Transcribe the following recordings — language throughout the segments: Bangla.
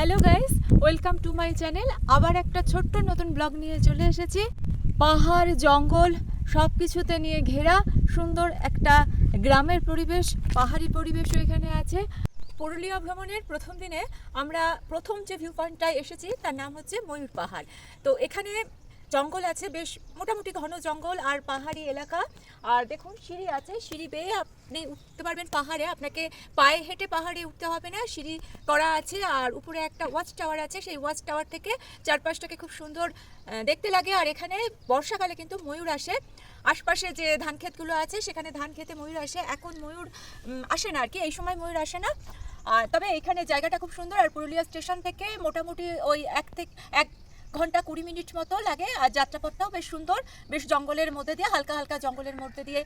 Hello guys, welcome to my channel. আবার একটা ছোট্ট নতুন ব্লগ নিয়ে চলে এসেছি। পাহাড়, জঙ্গল সব কিছুতে নিয়ে ঘেরা সুন্দর একটা গ্রামের পরিবেশ, পাহাড়ি পরিবেশও এখানে আছে। পুরুলিয়া ভ্রমণের প্রথম দিনে আমরা প্রথম যে ভিউ পয়েন্টটায় এসেছি তার নাম হচ্ছে ময়ূর পাহাড়। তো এখানে জঙ্গল আছে, বেশ মোটামুটি ঘন জঙ্গল আর পাহাড়ি এলাকা। আর দেখুন সিঁড়ি আছে, সিঁড়ি বেয়ে আপনি উঠতে পারবেন পাহাড়ে। আপনাকে পায়ে হেঁটে পাহাড়ে উঠতে হবে না, সিঁড়ি করা আছে। আর উপরে একটা ওয়াচ টাওয়ার আছে, সেই ওয়াচ টাওয়ার থেকে চারপাশটাকে খুব সুন্দর দেখতে লাগে। আর এখানে বর্ষাকালে কিন্তু ময়ূর আসে। আশপাশে যে ধান ক্ষেতগুলো আছে সেখানে ধান খেতে ময়ূর আসে। এখন ময়ূর আসে না আর কি, এই সময় ময়ূর আসে না। তবে এখানে জায়গাটা খুব সুন্দর। আর পুরুলিয়া স্টেশন থেকে মোটামুটি ওই 1 ঘন্টা 20 মিনিট মতো লাগে। আর যাত্রাপথটাও বেশ সুন্দর, বেশ জঙ্গলের মধ্যে দিয়ে, হালকা হালকা জঙ্গলের মধ্যে দিয়ে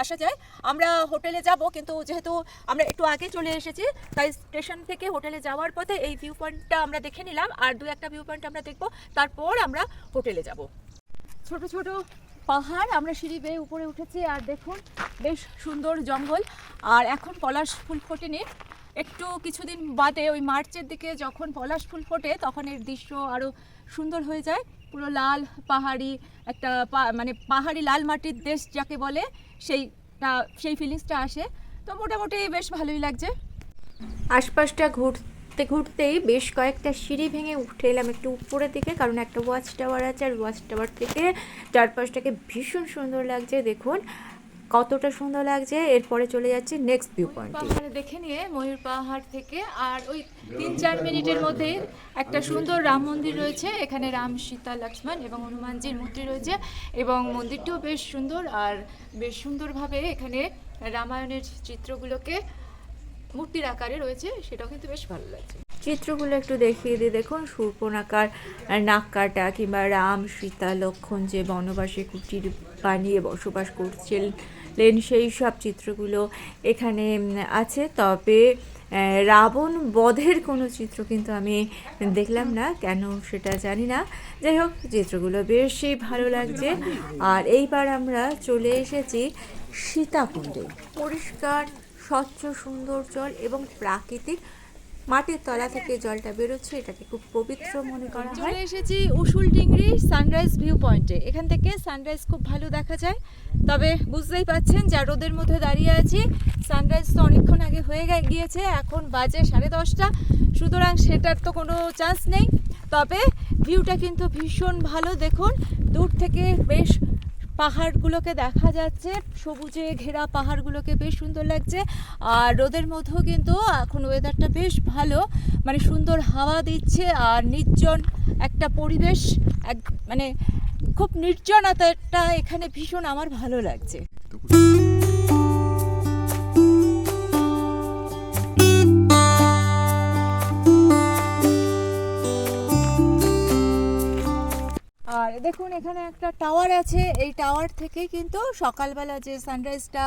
আসা যায়। আমরা হোটেলে যাব, কিন্তু যেহেতু আমরা একটু আগে চলে এসেছি তাই স্টেশন থেকে হোটেলে যাওয়ার পথে এই ভিউ পয়েন্টটা আমরা দেখে নিলাম। আর 2-1টা ভিউ পয়েন্ট আমরা দেখব, তারপর আমরা হোটেলে যাব। ছোট ছোট পাহাড়, আমরা সিঁড়ি বেয়ে উপরে উঠেছি। আর দেখুন বেশ সুন্দর জঙ্গল। আর এখন পলাশ ফুল ফোটেনি, একটু কিছুদিন বাদে ওই মার্চের দিকে যখন পলাশ ফুল ফোটে তখন এর দৃশ্য আরও সুন্দর হয়ে যায়। পুরো লাল পাহাড়ি একটা মানে পাহাড়ি লাল মাটির দেশ যাকে বলে, সেই ফিলিংসটা আসে। তো মোটামুটি বেশ ভালোই লাগছে। আশপাশটা ঘুরতে ঘুরতেই বেশ কয়েকটা সিঁড়ি ভেঙে উঠে এলাম একটু উপরের দিকে, কারণ একটা ওয়াচ টাওয়ার আছে। আর ওয়াচ টাওয়ার থেকে চারপাশটাকে ভীষণ সুন্দর লাগছে, দেখুন কতটা সুন্দর লাগছে। এরপরে চলে যাচ্ছে নেক্সট ভিউ পয়েন্ট। পাহাড় দেখে নিয়ে ময়ূর পাহাড় থেকে আর ওই 3-4 মিনিটের মধ্যে একটা সুন্দর রাম মন্দির রয়েছে। এখানে রাম, সীতা, লক্ষ্মণ এবং হনুমানজির মূর্তি রয়েছে এবং মন্দিরটিও বেশ সুন্দর। আর বেশ সুন্দরভাবে এখানে রামায়ণের চিত্রগুলোকে মূর্তির আকারে রয়েছে, সেটাও কিন্তু বেশ ভালো লাগছে। চিত্রগুলো একটু দেখিয়ে দিই, দেখুন শূর্পণখার নাক কাটা, কিংবা রাম, সীতা, লক্ষ্মণ যে বনবাসে কুটির বানিয়ে বসবাস করছিলেন সেই সব চিত্রগুলো এখানে আছে। তবে রাবণ বধের কোনো চিত্র কিন্তু আমি দেখলাম না, কেন সেটা জানি না। যাই হোক, চিত্রগুলো বেশই ভালো লাগছে। আর এইবার আমরা চলে এসেছি সীতাকুণ্ডে। পরিষ্কার স্বচ্ছ সুন্দর জল এবং প্রাকৃতিক, মাটির তলা থেকে জলটা বেরোচ্ছে, এটাকে খুব পবিত্র মনে করা হয়। চলে এসেছি উসুলডিংরি সানরাইজ ভিউ পয়েন্টে। এখান থেকে সানরাইজ খুব ভালো দেখা যায়। তবে বুঝতেই পাচ্ছেন যা রোদের মধ্যে দাঁড়িয়ে আছি, সানরাইজ তো অনেকক্ষণ আগে হয়ে গিয়েছে, এখন বাজে 10:30। সুতরাং সেটার তো কোনো চান্স নেই। তবে ভিউটা কিন্তু ভীষণ ভালো। দেখুন দূর থেকে বেশ পাহাড়গুলোকে দেখা যাচ্ছে, সবুজে ঘেরা পাহাড়গুলোকে বেশ সুন্দর লাগছে। আর রোদের মধ্যেও কিন্তু এখন ওয়েদারটা বেশ ভালো, মানে সুন্দর হাওয়া দিচ্ছে। আর নির্জন একটা পরিবেশ, মানে খুব নির্জনতাটা এখানে ভীষণ আমার ভালো লাগছে। আর দেখুন এখানে একটা টাওয়ার আছে, এই টাওয়ার থেকে কিন্তু সকালবেলা যে সানরাইজটা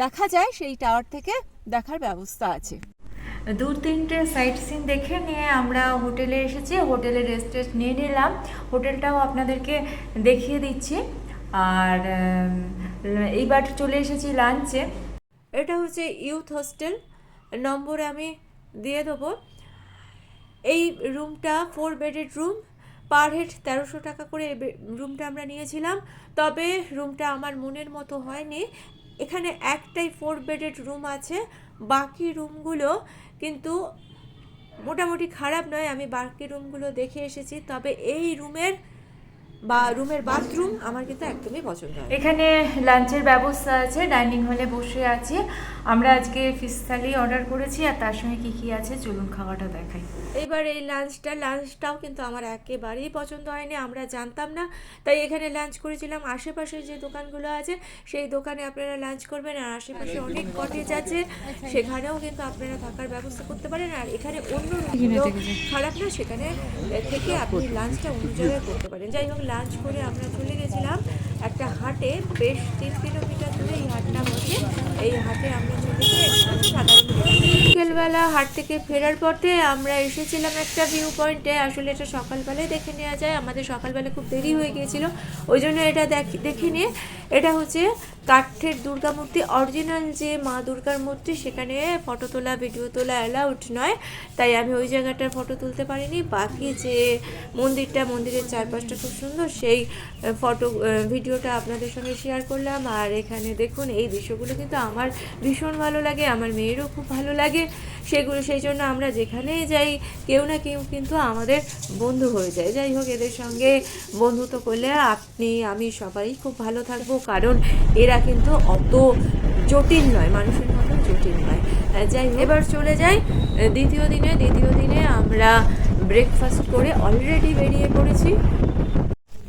দেখা যায় সেই টাওয়ার থেকে দেখার ব্যবস্থা আছে। 2-3টে সাইট সিন দেখে নিয়ে আমরা হোটেলে এসেছি। হোটেলে রেস্ট নিয়ে নিলাম, হোটেলটাও আপনাদেরকে দেখিয়ে দিচ্ছি। আর এইবার চলে এসেছি লাঞ্চে। এটা হচ্ছে ইউথ হোস্টেল, নম্বর আমি দিয়ে দেবো। এই রুমটা 4 বেডেড রুম, পার হেড 1300 টাকা করে রুমটা আমরা নিয়েছিলাম। তবে রুমটা আমার মনের মতো হয়নি। এখানে একটাই 4 বেডেড রুম আছে, বাকি রুমগুলো কিন্তু মোটামুটি খারাপ নয়। আমি বাকি রুমগুলো দেখে এসেছি, তবে এই রুমের বাথরুম আমার কিন্তু একদমই পছন্দ হয়। এখানে লাঞ্চের ব্যবস্থা আছে, ডাইনিং হলে বসে আছি। আমরা আজকে ফিশ থালি অর্ডার করেছি, আর তার সঙ্গে কী কী আছে চলুন খাওয়াটা দেখাই। এইবার এই লাঞ্চটাও কিন্তু আমার একেবারেই পছন্দ হয়নি, আমরা জানতাম না, তাই এখানে লাঞ্চ করেছিলাম। আশেপাশে যে দোকানগুলো আছে সেই দোকানে আপনারা লাঞ্চ করবেন। আর আশেপাশে অনেক কটেজ আছে, সেখানেও কিন্তু আপনারা থাকার ব্যবস্থা করতে পারেন। আর এখানে অন্য রুমগুলো খারাপ না, সেখানে থেকে আপনি লাঞ্চটা অন্য জায়গায় করতে পারেন। যাই হোক, লাঞ্চ করে আমরা চলে গেছিলাম একটা হাটে বেশ 3 কিলোমিটার দূরে এই হাটটা বসে। এই হাটে আমরা চলেছি সাধারণ বিকেলবেলা হাট থেকে ফেরার পথে আমরা এসেছিলাম একটা ভিউ পয়েন্টে। আসলে এটা সকালবেলায় দেখে নেওয়া যায়, আমাদের সকালবেলা খুব দেরি হয়ে গিয়েছিল, ওই জন্য এটা দেখে নিয়ে। এটা হচ্ছে কাঠের দুর্গা মূর্তি, অরিজিনাল যে মা দুর্গার মূর্তি, সেখানে ফটো তোলা ভিডিও তোলা অ্যালাউড নয়, তাই আমি ওই জায়গাটার ফটো তুলতে পারিনি। বাকি যে মন্দিরের চারপাশটা খুব সুন্দর, সেই ভিডিওটা আপনাদের সঙ্গে শেয়ার করলাম। আর এখানে দেখুন এই দৃশ্যগুলো কিন্তু আমার ভীষণ ভালো লাগে, আমার মেয়েরও খুব ভালো লাগে সেই জন্য আমরা যেখানেই যাই কেউ না কেউ কিন্তু আমাদের বন্ধু হয়ে যায়। যাই হোক, এদের সঙ্গে বন্ধুত্ব করলে আমি সবাই খুব ভালো থাকবো, কারণ এরা কিন্তু অত জটিল নয়, মানুষের মতো জটিল নয়। যাই হোক, এবার চলে যাই দ্বিতীয় দিনে আমরা ব্রেকফাস্ট করে অলরেডি বেরিয়ে পড়েছি।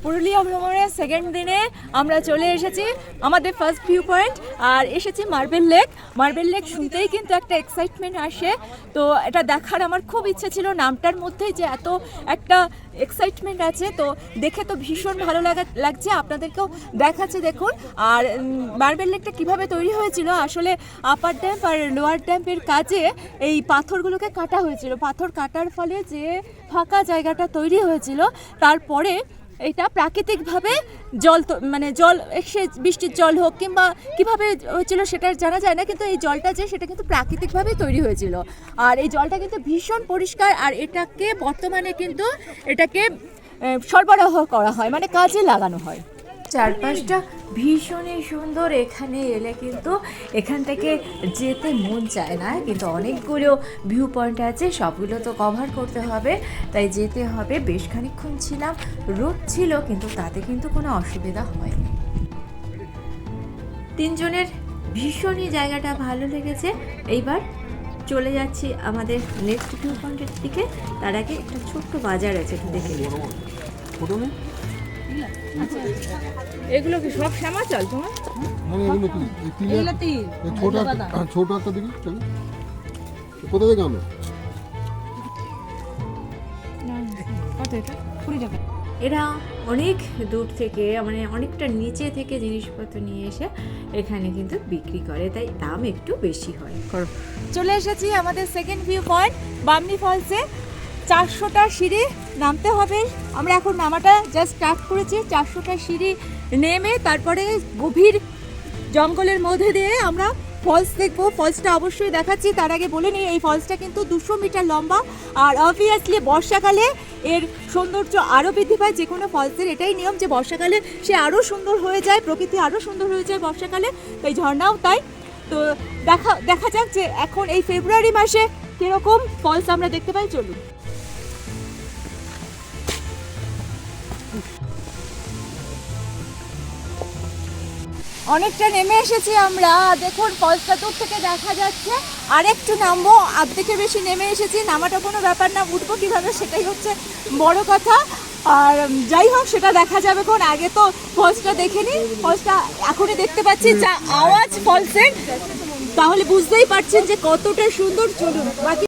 পুরুলিয়া ভ্রমণের সেকেন্ড দিনে আমরা চলে এসেছি আমাদের ফার্স্ট ভিউ পয়েন্ট, আর এসেছি মার্বেল লেক শুনতেই কিন্তু একটা এক্সাইটমেন্ট আসে। তো এটা দেখার আমার খুব ইচ্ছে ছিল, নামটার মধ্যেই যে এত একটা এক্সাইটমেন্ট আছে, তো দেখে তো ভীষণ ভালো লাগছে, আপনাদেরকেও দেখাচ্ছে দেখুন। আর মার্বেল লেকটা কীভাবে তৈরি হয়েছিল, আসলে আপার ড্যাম্প আর লোয়ার ড্যাম্পের কাজে এই পাথরগুলোকে কাটা হয়েছিল, পাথর কাটার ফলে যে ফাঁকা জায়গাটা তৈরি হয়েছিল, তারপরে এটা প্রাকৃতিকভাবে জল এসে বৃষ্টির জল হোক কিংবা কীভাবে হয়েছিল সেটা জানা যায় না, কিন্তু এই জলটা সেটা কিন্তু প্রাকৃতিকভাবেই তৈরি হয়েছিল। আর এই জলটা কিন্তু ভীষণ পরিষ্কার, আর বর্তমানে কিন্তু এটাকে সরবরাহ করা হয়, মানে কাজে লাগানো হয়। চারপাশটা ভীষণই সুন্দর, এখানে এলে কিন্তু এখান থেকে যেতে মন চায় না, কিন্তু অনেকগুলো ভিউ পয়েন্ট আছে, সবগুলো তো কভার করতে হবে, তাই যেতে হবে। বেশ খানিকক্ষণ ছিলাম, রোদ ছিল, কিন্তু তাতে কিন্তু কোনো অসুবিধা হয়নি। তিনজনের ভীষণই জায়গাটা ভালো লেগেছে। এইবার চলে যাচ্ছি আমাদের নেক্সট ভিউ পয়েন্টের দিকে। তার আগে একটা ছোট্ট বাজার আছে, একটু দেখে নিই। এগুলো কি সব শ্যামা চাল তোমার? ছোট একটা দেখি কোথা থেকে আনো? এরা অনেক দূর থেকে, মানে অনেকটা নিচে থেকে জিনিসপত্র নিয়ে এসে এখানে কিন্তু বিক্রি করে, তাই দাম একটু বেশি হয়। চলে এসেছি আমাদের সেকেন্ড ভিউ পয়েন্ট বামনি ফলসে। 400টা সিঁড়ি নামতে হবে, আমরা এখন নামাটা জাস্ট স্টার্ট করেছি। 400টা সিঁড়ি নেমে তারপরে গভীর জঙ্গলের মধ্যে দিয়ে আমরা ফলস দেখবো। ফলসটা অবশ্যই দেখাচ্ছি, তার আগে বলে নিই এই ফলসটা কিন্তু 200 মিটার লম্বা, আর অবভিয়াসলি বর্ষাকালে এর সৌন্দর্য আরও বৃদ্ধি পায়। যে কোনো ফলসের এটাই নিয়ম যে বর্ষাকালে সে আরও সুন্দর হয়ে যায়, প্রকৃতি আরও সুন্দর হয়ে যায় বর্ষাকালে, তাই ঝর্ণাও তাই। তো দেখা যাক যে এখন এই ফেব্রুয়ারি মাসে কীরকম ফলস আমরা দেখতে পাই, চলুন। অনেকটা নেমে এসেছি আমরা, দেখুন ফলসটা দূর থেকে দেখা যাচ্ছে। আরেকটু নামবো, অর্ধেকের বেশি নেমে এসেছি, নামাটা কোনো ব্যাপার না, উঠবো কীভাবে সেটাই হচ্ছে বড় কথা। আর যাই হোক, সেটা দেখা যাবে কোন, আগে তো ফলসটা দেখে নিই। ফলসটা এখনই দেখতে পাচ্ছি, যা আওয়াজ ফলসের, তাহলে বুঝতেই পারছেন যে কতটা সুন্দর। চলুন বাকি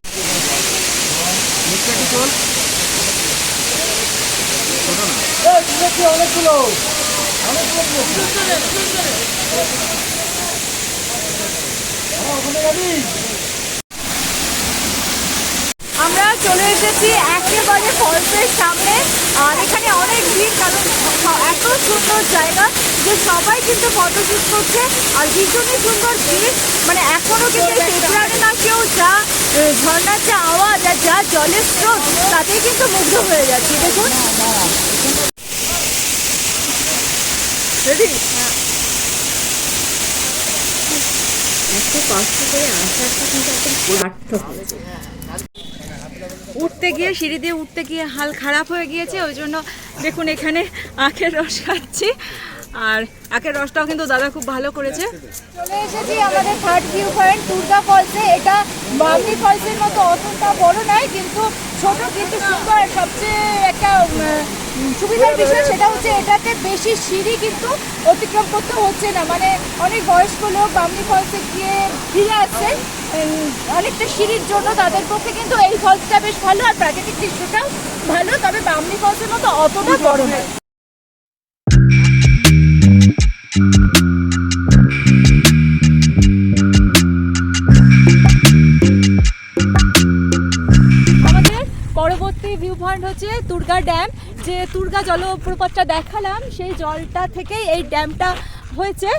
আমরা চলে এসেছি একেবারে ফলসের সামনে, আর এখানে অনেক ভিড়, কারণ এত সুন্দর জায়গা যে সবাই কিন্তু ফটোশুট করছে, আর ভীষণই সুন্দর ভিড়। মানে এখনও কিন্তু ফেব্রুয়ারি মাসেও যা ঝর্ণার যে আওয়াজ আর যা জলের স্রোত, তাতেই কিন্তু মুগ্ধ হয়ে যাচ্ছে। দেখুন এত কষ্ট করে আসাটা কিন্তু একদম সার্থক হয়েছে। উঠতে গিয়ে সিঁড়ি দিয়ে উঠতে গিয়ে হাল খারাপ হয়ে গিয়েছে, ওই জন্য দেখুন এখানে আখের রস খাচ্ছি, আর আখের রসটাও কিন্তু দাদা খুব ভালো করেছে। চলে এসেছি আমাদের থার্ড ভিউ পয়েন্ট দুর্গা ফলসে। এটা বামনি ফলসের মতো অতটা বড় নয়, কিন্তু ছোট কিন্তু সুন্দর। সবচেয়ে একটা সুবিধার বিষয় সেটা হচ্ছে এটাতে বেশি সিঁড়ি কিন্তু অতিক্রম করতে হচ্ছে না, মানে অনেক বয়স্ক লোক বামনি ফলসে গিয়ে ফিরে আসছে অনেকটা সিঁড়ির জন্য, তাদের পক্ষে কিন্তু এই ফলসটা বেশ ভালো, আর প্রাকৃতিক দৃশ্যটাও ভালো, তবে বামনি ফলসের মতো অতটা বড় নয়। আমাদের পরবর্তী ভিউ পয়েন্ট হচ্ছে তুর্গা ড্যাম। যে তুর্গা জলপ্রপাতটা দেখালাম সেই জলটা থেকেই এই ড্যামটা হয়েছে।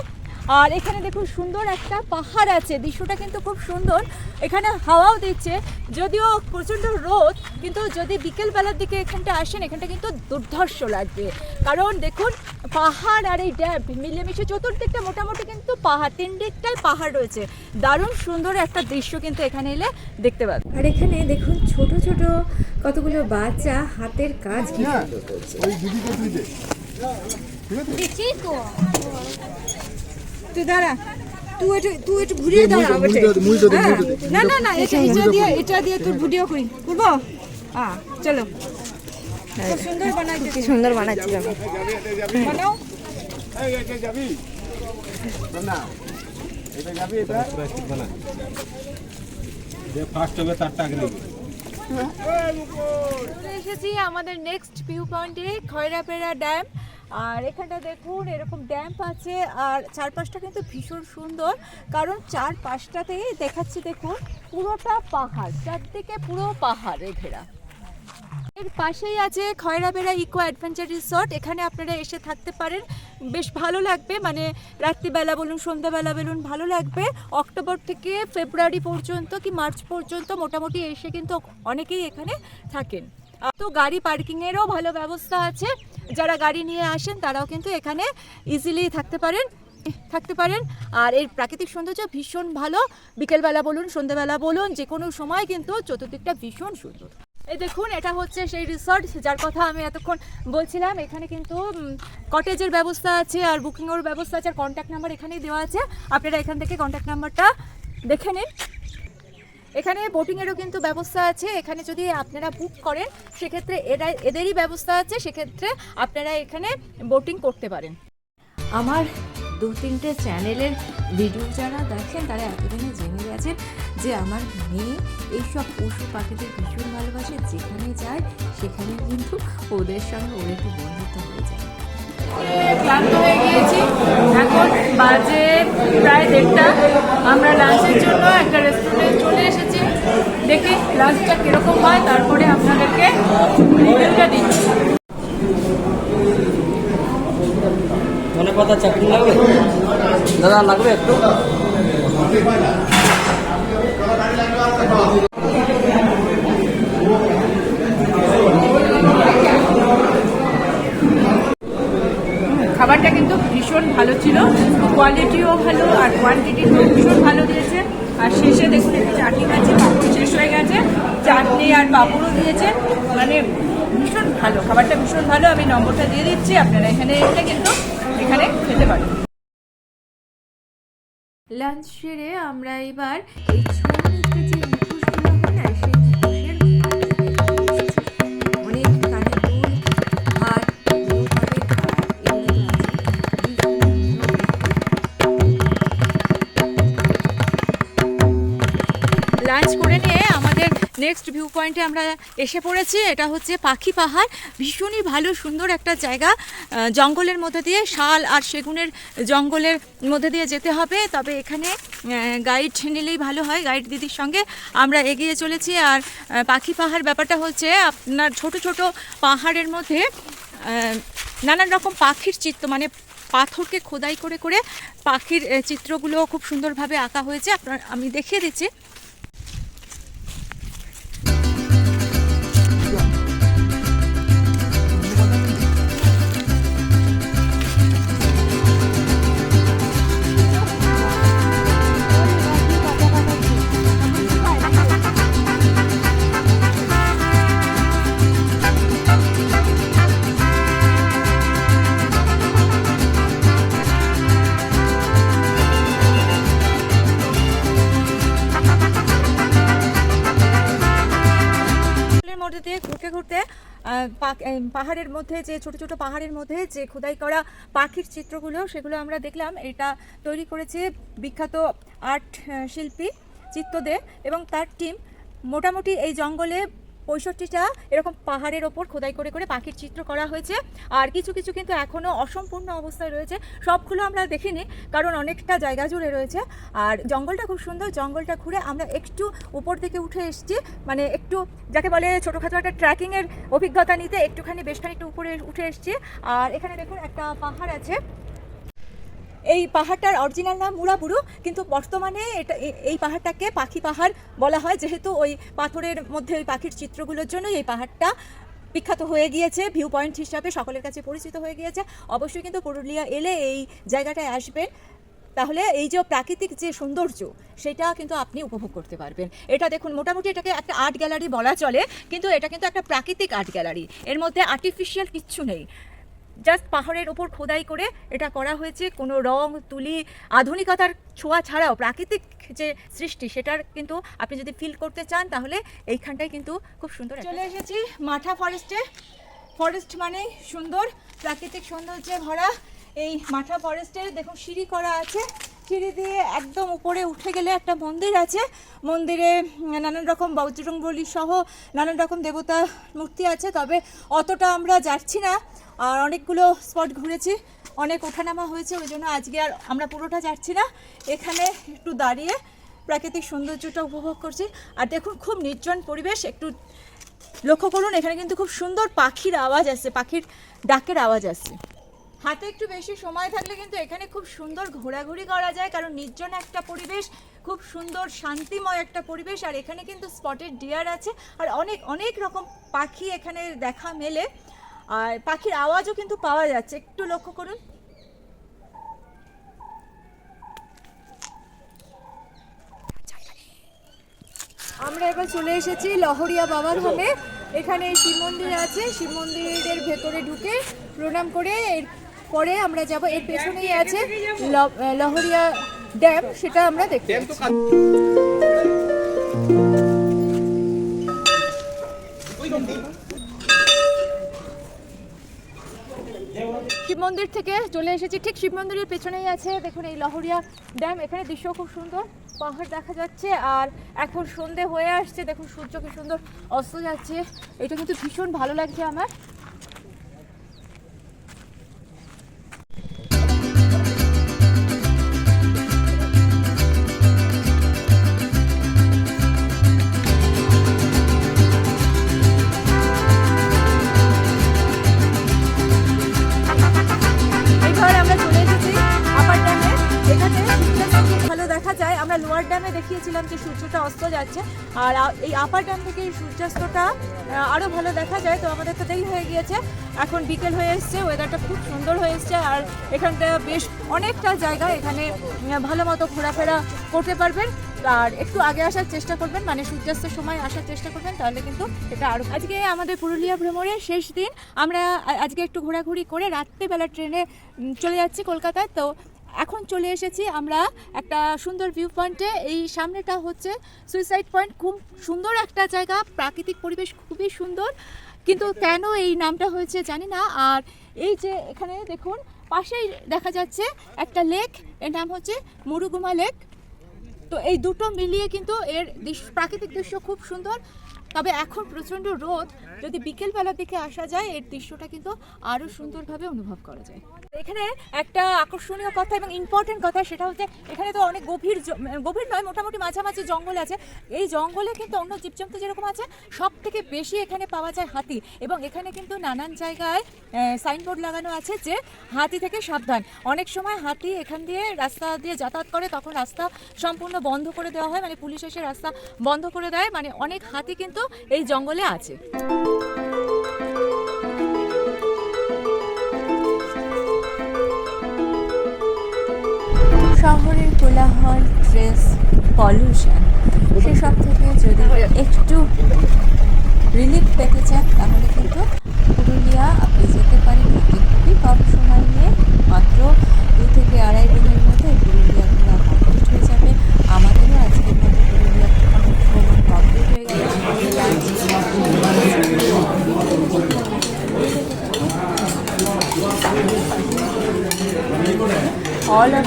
আর এখানে দেখুন সুন্দর একটা পাহাড় আছে, দৃশ্যটা কিন্তু খুব সুন্দর। এখানে হাওয়াও দিচ্ছে, যদিও প্রচণ্ড রোদ, কিন্তু যদি বিকেলবেলার দিকে এখানটা আসেন এখানটা কিন্তু দুর্ধর্ষ লাগবে। কারণ দেখুন পাহাড় আর এই ড্যাম মিলেমিশে চতুর্দিকটা মোটামুটি কিন্তু পাহাড়, তিন দিকটাই পাহাড় রয়েছে। দারুণ সুন্দর একটা দৃশ্য কিন্তু এখানে এলে দেখতে পাবেন। আর এখানে দেখুন ছোট ছোট কতগুলো বাচ্চা হাতের কাজ কি সুন্দর করছে। ওই দিদিকে তুই দে, ঠিক আছে? তুই দাঁড়া, তুই একটু ঘুরিয়ে দাঁড়া। মুইটা দে, হ্যাঁ। মুইটা দে। না না না, এটা দিয়ে তোর ভিডিও করি, করবো? চলো, খুব সুন্দর বানাইছে, কি সুন্দর বানাচ্ছি বানাও। যাবি না, এটা যাবি, এটা ফার্স্ট হবে তারটা আগে নেবে। চলে এসেছি আমাদের নেক্সট ভিউ পয়েন্টে, খয়রাপেড়া ড্যাম। আর এখানটা দেখুন এরকম ড্যাম আছে, আর চারপাশটা কিন্তু ভীষণ সুন্দর, কারণ চারপাশটাতেই দেখাচ্ছি দেখুন পুরোটা পাহাড়, চারদিকে পুরো পাহাড়ে ঘেরা। এর পাশেই আছে খয়রাপেড়া ইকো অ্যাডভেঞ্চার রিসর্ট। এখানে আপনারা এসে থাকতে পারেন, বেশ ভালো লাগবে, মানে রাত্রিবেলা বলুন সন্ধ্যাবেলা বলুন ভালো লাগবে। অক্টোবর থেকে ফেব্রুয়ারি পর্যন্ত কি মার্চ পর্যন্ত মোটামুটি এসে কিন্তু অনেকেই এখানে থাকেন। তো গাড়ি পার্কিংয়েরও ভালো ব্যবস্থা আছে, যারা গাড়ি নিয়ে আসেন তারাও কিন্তু এখানে ইজিলি থাকতে পারেন। আর এর প্রাকৃতিক সৌন্দর্য ভীষণ ভালো, বিকেলবেলা বলুন সন্ধ্যাবেলা বলুন যে কোনো সময় কিন্তু চতুর্দিকটা ভীষণ সুন্দর। এই দেখুন এটা হচ্ছে সেই রিসর্ট যার কথা আমি এতক্ষণ বলছিলাম। এখানে কিন্তু কটেজের ব্যবস্থা আছে, আর বুকিংয়ের ব্যবস্থা আছে, আর কন্ট্যাক্ট নাম্বার এখানেই দেওয়া আছে, আপনারা এখান থেকে কন্ট্যাক্ট নাম্বারটা দেখে নিন। এখানে বোটিংয়েরও কিন্তু ব্যবস্থা আছে, এখানে যদি আপনারা বুক করেন সেক্ষেত্রে এদেরই ব্যবস্থা আছে, সেক্ষেত্রে আপনারা এখানে বোটিং করতে পারেন। আমার 2-3টে চ্যানেলের ভিডিও যারা দেখেন তারা এতদিনে জেনে গেছেন যে আমার মেয়ে এইসব পশু পাখিদের ভীষণ ভালোবাসে, যেখানে যায় সেখানে কিন্তু ওদের সঙ্গে ওর একটু বন্ধুত্ব হয়ে যায়। ক্লান্ত হয়ে গিয়েছি, এখন বাজে প্রায় 1:30। আমরা লাঞ্চের জন্য একটা রেস্টুরেন্টে চলে এসেছি, দেখি লাঞ্চটা কীরকম হয়, তারপরে আপনাদেরকে রিভিউটা দিচ্ছি। ধনে পাতা চাটনি লাগবে দাদা, লাগবে একটু। খাবারটা কিন্তু ভীষণ ভালো ছিল, কোয়ালিটিও ভালো আর কোয়ান্টিটিও ভীষণ ভালো দিয়েছে। আর শেষে দেখুন একটু চাটনি আছে, পাঁপড় শেষ হয়ে গেছে, চাটনি আর পাঁপড়ও দিয়েছে, মানে ভীষণ ভালো, খাবারটা ভীষণ ভালো। আমি নম্বরটা দিয়ে দিচ্ছি, আপনারা এখানে এসে কিন্তু এখানে খেতে পারেন। লাঞ্চ সেরে আমরা এবার এই ছোট্ট যে মুখোশগুলো হয় না, সেই মুখোশের অনেক কানে দুল, হার, লোহারের হার এগুলো আছে। লাঞ্চ করে নিয়ে আমাদের নেক্সট ভিউ পয়েন্টে আমরা এসে পড়েছি। এটা হচ্ছে পাখি পাহাড়, ভীষণই ভালো সুন্দর একটা জায়গা। জঙ্গলের মধ্যে দিয়ে, শাল আর সেগুনের জঙ্গলের মধ্যে দিয়ে যেতে হবে, তবে এখানে গাইড নিলেই ভালো হয়। গাইড দিদির সঙ্গে আমরা এগিয়ে চলেছি। আর পাখি পাহাড় ব্যাপারটা হচ্ছে আপনার ছোট ছোট পাহাড়ের মধ্যে নানান রকম পাখির চিত্র, মানে পাথরকে খোদাই করে করে পাখির চিত্রগুলো খুব সুন্দরভাবে আঁকা হয়েছে। আমি দেখিয়ে দিচ্ছি। ঘুরতে পাহাড়ের মধ্যে যে ছোট ছোট পাহাড়ের মধ্যে যে খোদাই করা পাখির চিত্রগুলো, সেগুলো আমরা দেখলাম। এটা তৈরি করেছে বিখ্যাত আর্ট শিল্পী চিত্তদে এবং তার টিম। মোটামুটি এই জঙ্গলে 65টা এরকম পাহাড়ের ওপর খোদাই করে করে পাখির চিত্র করা হয়েছে। আর কিছু কিছু কিন্তু এখনও অসম্পূর্ণ অবস্থায় রয়েছে, সবগুলো আমরা দেখিনি কারণ অনেকটা জায়গা জুড়ে রয়েছে। আর জঙ্গলটা খুব সুন্দর, জঙ্গলটা ঘুরে আমরা একটু উপর দিকে উঠে এসেছি, মানে একটু যাকে বলে ছোটোখাটো একটা ট্রেকিংয়ের অভিজ্ঞতা নিতে একটুখানি বেশ খানিকটা উপরে উঠে এসেছি। আর এখানে দেখুন একটা পাহাড় আছে, এই পাহাড়টার অরিজিনাল নাম মুড়াবুড়ু, কিন্তু বর্তমানে এই পাহাড়টাকে পাখি পাহাড় বলা হয়, যেহেতু ওই পাথরের মধ্যে ওই পাখির চিত্রগুলোর জন্য এই পাহাড়টা বিখ্যাত হয়ে গিয়েছে, ভিউ পয়েন্ট হিসাবে সকলের কাছে পরিচিত হয়ে গিয়েছে। অবশ্যই কিন্তু পুরুলিয়া এলে এই জায়গাটায় আসবেন, তাহলে এই যে প্রাকৃতিক যে সৌন্দর্য সেটা কিন্তু আপনি উপভোগ করতে পারবেন। এটা দেখুন, মোটামুটি এটাকে একটা আর্ট গ্যালারি বলা চলে, কিন্তু এটা কিন্তু একটা প্রাকৃতিক আর্ট গ্যালারি, এর মধ্যে আর্টিফিশিয়াল কিচ্ছু নেই, জাস্ট পাহাড়ের ওপর খোদাই করে এটা করা হয়েছে। কোনো রং তুলি আধুনিকতার ছোঁয়া ছাড়াও প্রাকৃতিক যে সৃষ্টি সেটার কিন্তু আপনি যদি ফিল করতে চান তাহলে এইখানটায় কিন্তু খুব সুন্দর। চলে এসেছি মাঠা ফরেস্টে। ফরেস্ট মানে সুন্দর, প্রাকৃতিক সৌন্দর্যে ভরা এই মাঠা ফরেস্টে দেখুন সিঁড়ি করা আছে, সিঁড়ি দিয়ে একদম উপরে উঠে গেলে একটা মন্দির আছে, মন্দিরে নানান রকম বজরংবলী সহ নানান রকম দেবতা মূর্তি আছে, তবে অতটা আমরা যাচ্ছি না। আর অনেকগুলো স্পট ঘুরেছি, অনেক ওঠানামা হয়েছে, ওই জন্য আজকে আর আমরা পুরোটা যাচ্ছি না, এখানে একটু দাঁড়িয়ে প্রাকৃতিক সৌন্দর্যটা উপভোগ করছি। আর দেখুন খুব নির্জন পরিবেশ, একটু লক্ষ্য করুন এখানে কিন্তু খুব সুন্দর পাখির আওয়াজ আসছে, পাখির ডাকের আওয়াজ আসছে। হাতে একটু বেশি সময় থাকলে কিন্তু এখানে খুব সুন্দর ঘোরাঘুরি করা যায়, কারণ নির্জন একটা পরিবেশ, খুব সুন্দর শান্তিময় একটা পরিবেশ। আর এখানে কিন্তু স্পটেড ডিয়ার আছে, আর অনেক অনেক রকম পাখি এখানে দেখা মেলে, আর পাখির আওয়াজও কিন্তু পাওয়া যাচ্ছে, একটু লক্ষ্য করুন। আমরা এবার চলে এসেছি লহরিয়া বাবার ধামে। এখানে শিব মন্দির আছে, শিব মন্দিরের ভেতরে ঢুকে প্রণাম করে এরপরে আমরা যাব, এর পেছনেই আছে লহরিয়া ড্যাম, সেটা আমরা দেখতে পাচ্ছি। শিব মন্দির থেকে চলে এসেছি, ঠিক শিব মন্দিরের পেছনেই আছে দেখুন এই লহরিয়া ড্যাম। এখানে দৃশ্য খুব সুন্দর, পাহাড় দেখা যাচ্ছে, আর এখন সন্ধে হয়ে আসছে, দেখুন সূর্য কি সুন্দর অস্ত যাচ্ছে, এটা কিন্তু ভীষণ ভালো লাগছে আমার। আমরা লোয়ার ড্যামে দেখিয়েছিলাম যে সূর্যটা অস্ত যাচ্ছে, আর এই আপার ড্যাম থেকে এই সূর্যাস্তটা আরও ভালো দেখা যায়। তো আমাদের তো দেরি হয়ে গিয়েছে, এখন বিকেল হয়ে এসছে, ওয়েদারটা খুব সুন্দর হয়ে এসছে, আর এখানটা বেশ অনেকটা জায়গা, এখানে ভালো মতো ঘোরাফেরা করতে পারবেন। আর একটু আগে আসার চেষ্টা করবেন, মানে সূর্যাস্তের সময় আসার চেষ্টা করবেন, তাহলে কিন্তু এটা আরও। আজকে আমাদের পুরুলিয়া ভ্রমণের শেষ দিন, আমরা আজকে একটু ঘোরাঘুরি করে রাত্রিবেলা ট্রেনে চলে যাচ্ছি কলকাতায়। তো এখন চলে এসেছি আমরা একটা সুন্দর ভিউ পয়েন্টে, এই সামনেটা হচ্ছে সুইসাইড পয়েন্ট, খুব সুন্দর একটা জায়গা, প্রাকৃতিক পরিবেশ খুবই সুন্দর, কিন্তু কেন এই নামটা হয়েছে জানি না। আর এই যে এখানে দেখুন পাশেই দেখা যাচ্ছে একটা লেক, এর নাম হচ্ছে মুরুগুমা লেক। তো এই দুটো মিলিয়ে কিন্তু এর প্রাকৃতিক দৃশ্য খুব সুন্দর, তবে এখন প্রচণ্ড রোদ, যদি বিকেলবেলার দিকে আসা যায় এর দৃশ্যটা কিন্তু আরও সুন্দরভাবে অনুভব করা যায়। এখানে একটা আকর্ষণীয় কথা এবং ইম্পর্টেন্ট কথা, সেটা হচ্ছে এখানে তো অনেক গভীর নয়, মোটামুটি মাঝামাঝি জঙ্গল আছে। এই জঙ্গলে কিন্তু অন্য জীবজন্তু যেরকম আছে, সব থেকে বেশি এখানে পাওয়া যায় হাতি, এবং এখানে কিন্তু নানান জায়গায় সাইনবোর্ড লাগানো আছে যে হাতি থেকে সাবধান। অনেক সময় হাতি এখান দিয়ে রাস্তা দিয়ে যাতায়াত করে, তখন রাস্তা সম্পূর্ণ বন্ধ করে দেওয়া হয়, মানে পুলিশ এসে রাস্তা বন্ধ করে দেয়, মানে অনেক হাতি কিন্তু এই জঙ্গলে আছে। শহরের কোলাহল, স্ট্রেস, পলিউশন, সেসব থেকে যদি একটু রিলিফ পেতে চান তাহলে কিন্তু পুরুলিয়া আপনি যেতে পারেন খুবই কম সময় নিয়ে, মাত্র 2 থেকে 2.5 দিনের মধ্যে পুরুলিয়া ঘোরা কমপ্লিট হয়ে যাবে। আমাদেরও আজকের মতো পুরুলিয়া ভ্রমণ কমপ্লিট হয়ে গেছে। all are